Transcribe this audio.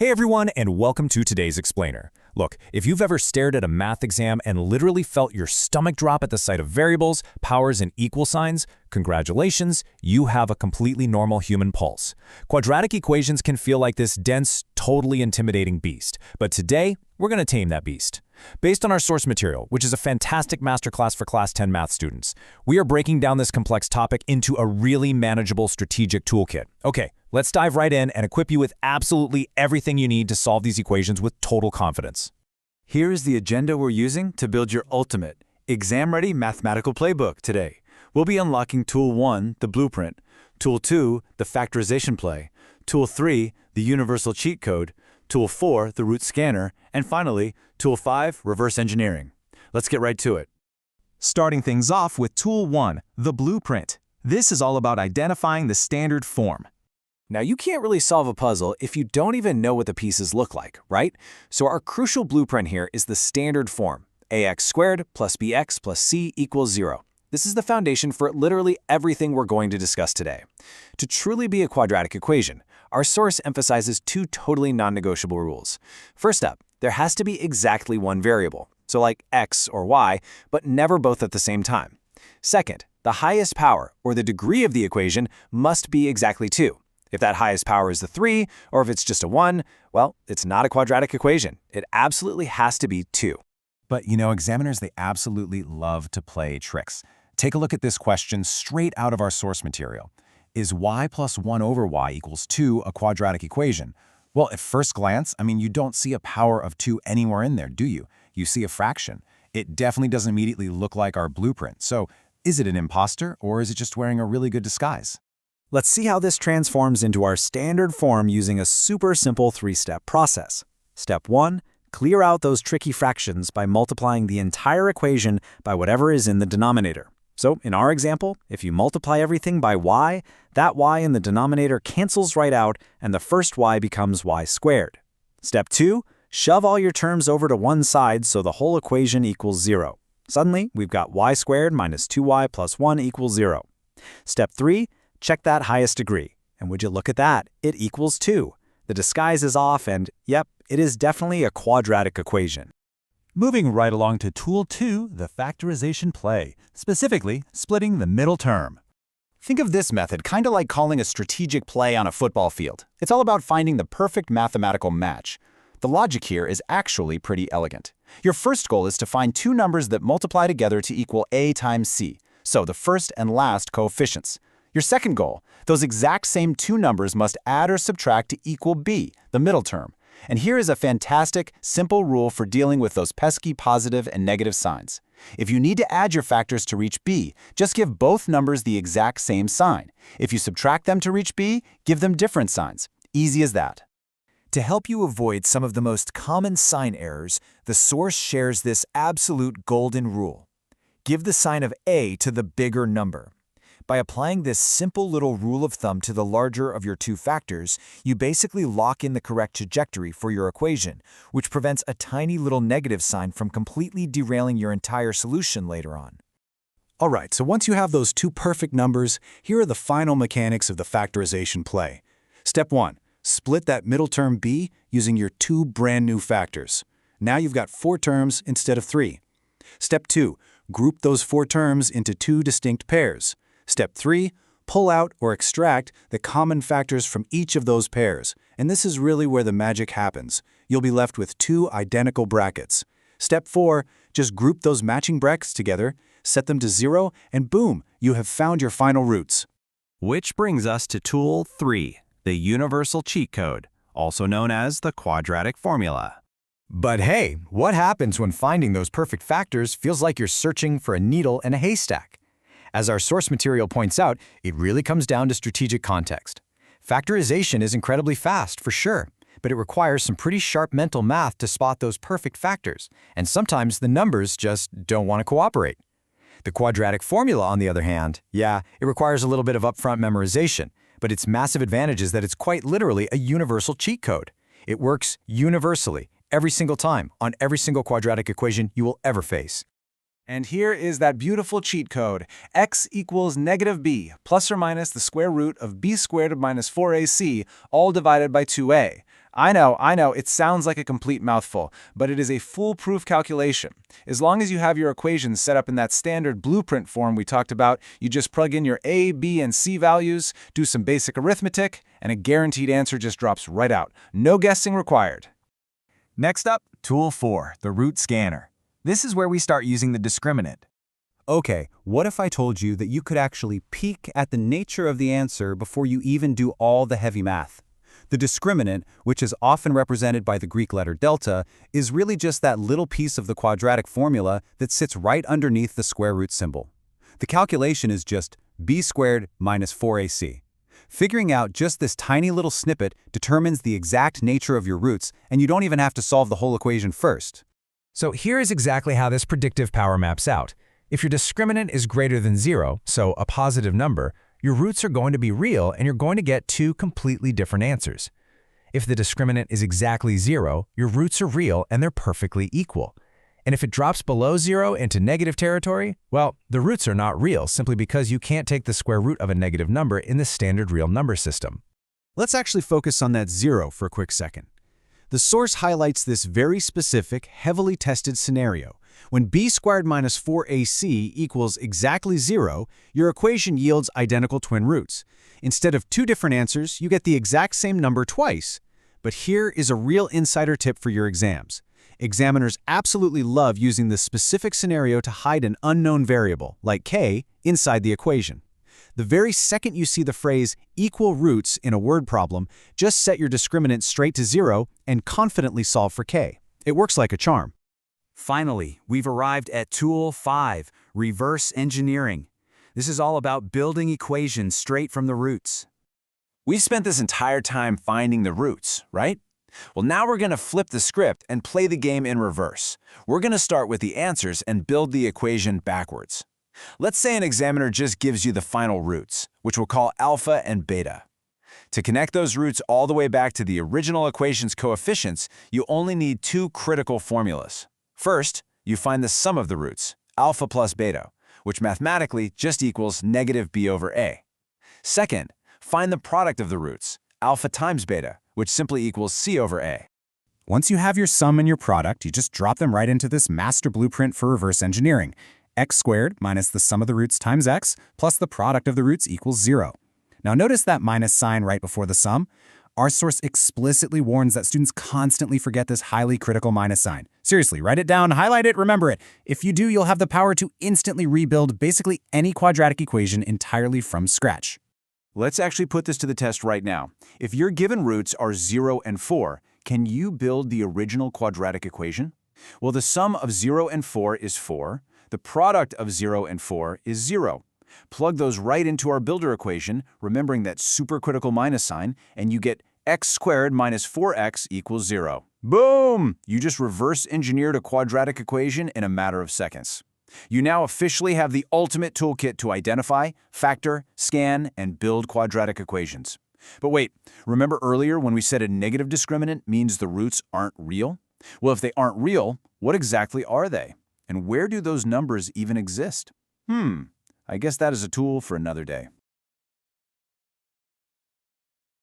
Hey everyone, and welcome to today's Explainer. Look, if you've ever stared at a math exam and literally felt your stomach drop at the sight of variables, powers, and equal signs, congratulations, you have a completely normal human pulse. Quadratic equations can feel like this dense, totally intimidating beast, but today, we're going to tame that beast. Based on our source material, which is a fantastic masterclass for Class 10 math students, we are breaking down this complex topic into a really manageable strategic toolkit. Okay, let's dive right in and equip you with absolutely everything you need to solve these equations with total confidence. Here's the agenda we're using to build your ultimate, exam-ready mathematical playbook today. We'll be unlocking Tool 1, the blueprint, Tool 2, the factorization play, Tool 3, the universal cheat code, Tool 4, the root scanner, and finally, Tool 5, reverse engineering. Let's get right to it. Starting things off with Tool 1, the blueprint. This is all about identifying the standard form. Now, you can't really solve a puzzle if you don't even know what the pieces look like, right? So our crucial blueprint here is the standard form, ax squared plus bx plus c equals 0. This is the foundation for literally everything we're going to discuss today. To truly be a quadratic equation, our source emphasizes two totally non-negotiable rules. First up, there has to be exactly one variable, so like x or y, but never both at the same time. Second, the highest power, or the degree of the equation, must be exactly 2. If that highest power is the 3, or if it's just a 1, well, it's not a quadratic equation. It absolutely has to be 2. But examiners, they absolutely love to play tricks. Take a look at this question straight out of our source material. Is y plus 1 over y equals 2 a quadratic equation? Well, at first glance, you don't see a power of 2 anywhere in there, do you? You see a fraction. It definitely doesn't immediately look like our blueprint. So, is it an imposter, or is it just wearing a really good disguise? Let's see how this transforms into our standard form using a super simple 3-step process. Step 1, clear out those tricky fractions by multiplying the entire equation by whatever is in the denominator. So, in our example, if you multiply everything by y, that y in the denominator cancels right out and the first y becomes y squared. Step 2, shove all your terms over to one side so the whole equation equals 0. Suddenly, we've got y squared minus 2y plus 1 equals 0. Step 3, check that highest degree, and would you look at that, it equals 2. The disguise is off and, yep, it is definitely a quadratic equation. Moving right along to Tool 2, the factorization play, specifically splitting the middle term. Think of this method kind of like calling a strategic play on a football field. It's all about finding the perfect mathematical match. The logic here is actually pretty elegant. Your first goal is to find two numbers that multiply together to equal a times c, so the first and last coefficients. Your second goal, those exact same two numbers must add or subtract to equal b, the middle term. And here is a fantastic, simple rule for dealing with those pesky positive and negative signs. If you need to add your factors to reach b, just give both numbers the exact same sign. If you subtract them to reach b, give them different signs. Easy as that. To help you avoid some of the most common sign errors, the source shares this absolute golden rule. Give the sign of a to the bigger number. By applying this simple little rule of thumb to the larger of your two factors, you basically lock in the correct trajectory for your equation, which prevents a tiny little negative sign from completely derailing your entire solution later on. Alright, so once you have those two perfect numbers, here are the final mechanics of the factorization play. Step 1. Split that middle term b using your two brand new factors. Now you've got 4 terms instead of 3. Step 2. Group those 4 terms into 2 distinct pairs. Step 3, pull out or extract the common factors from each of those pairs, and this is really where the magic happens. You'll be left with 2 identical brackets. Step 4, just group those matching brackets together, set them to 0, and boom, you have found your final roots. Which brings us to Tool 3, the universal cheat code, also known as the quadratic formula. But hey, what happens when finding those perfect factors feels like you're searching for a needle in a haystack? As our source material points out, it really comes down to strategic context. Factorization is incredibly fast, for sure, but it requires some pretty sharp mental math to spot those perfect factors, and sometimes the numbers just don't want to cooperate. The quadratic formula, on the other hand, yeah, it requires a little bit of upfront memorization, but its massive advantage is that it's quite literally a universal cheat code. It works universally, every single time, on every single quadratic equation you will ever face. And here is that beautiful cheat code. X equals negative b plus or minus the square root of b squared minus 4ac, all divided by 2a. I know, it sounds like a complete mouthful, but it is a foolproof calculation. As long as you have your equations set up in that standard blueprint form we talked about, you just plug in your a, b, and c values, do some basic arithmetic, and a guaranteed answer just drops right out. No guessing required. Next up, Tool 4, the root scanner. This is where we start using the discriminant. Okay, what if I told you that you could actually peek at the nature of the answer before you even do all the heavy math? The discriminant, which is often represented by the Greek letter delta, is really just that little piece of the quadratic formula that sits right underneath the square root symbol. The calculation is just b squared minus 4ac. Figuring out just this tiny little snippet determines the exact nature of your roots, and you don't even have to solve the whole equation first. So here is exactly how this predictive power maps out. If your discriminant is greater than 0, so a positive number, your roots are going to be real and you're going to get two completely different answers. If the discriminant is exactly 0, your roots are real and they're perfectly equal. And if it drops below 0 into negative territory, well, the roots are not real simply because you can't take the square root of a negative number in the standard real number system. Let's actually focus on that 0 for a quick second. The source highlights this very specific, heavily tested scenario. When b squared minus 4ac equals exactly 0, your equation yields identical twin roots. Instead of two different answers, you get the exact same number twice. But here is a real insider tip for your exams. Examiners absolutely love using this specific scenario to hide an unknown variable, like k, inside the equation. The very second you see the phrase equal roots in a word problem, just set your discriminant straight to 0 and confidently solve for k. It works like a charm. Finally, we've arrived at Tool 5, reverse engineering. This is all about building equations straight from the roots. We spent this entire time finding the roots, right? Well, now we're going to flip the script and play the game in reverse. We're going to start with the answers and build the equation backwards. Let's say an examiner just gives you the final roots, which we'll call alpha and beta. To connect those roots all the way back to the original equation's coefficients, you only need two critical formulas. First, you find the sum of the roots, alpha plus beta, which mathematically just equals negative b over a. Second, find the product of the roots, alpha times beta, which simply equals c over a. Once you have your sum and your product, you just drop them right into this master blueprint for reverse engineering. X squared minus the sum of the roots times x plus the product of the roots equals 0. Now notice that minus sign right before the sum. Our source explicitly warns that students constantly forget this highly critical minus sign. Seriously, write it down, highlight it, remember it. If you do, you'll have the power to instantly rebuild basically any quadratic equation entirely from scratch. Let's actually put this to the test right now. If your given roots are 0 and 4, can you build the original quadratic equation? Well, the sum of 0 and 4 is 4. The product of 0 and 4 is 0. Plug those right into our builder equation, remembering that supercritical minus sign, and you get x squared minus 4x equals 0. Boom! You just reverse engineered a quadratic equation in a matter of seconds. You now officially have the ultimate toolkit to identify, factor, scan, and build quadratic equations. But wait, remember earlier when we said a negative discriminant means the roots aren't real? Well, if they aren't real, what exactly are they? And where do those numbers even exist? I guess that is a tool for another day.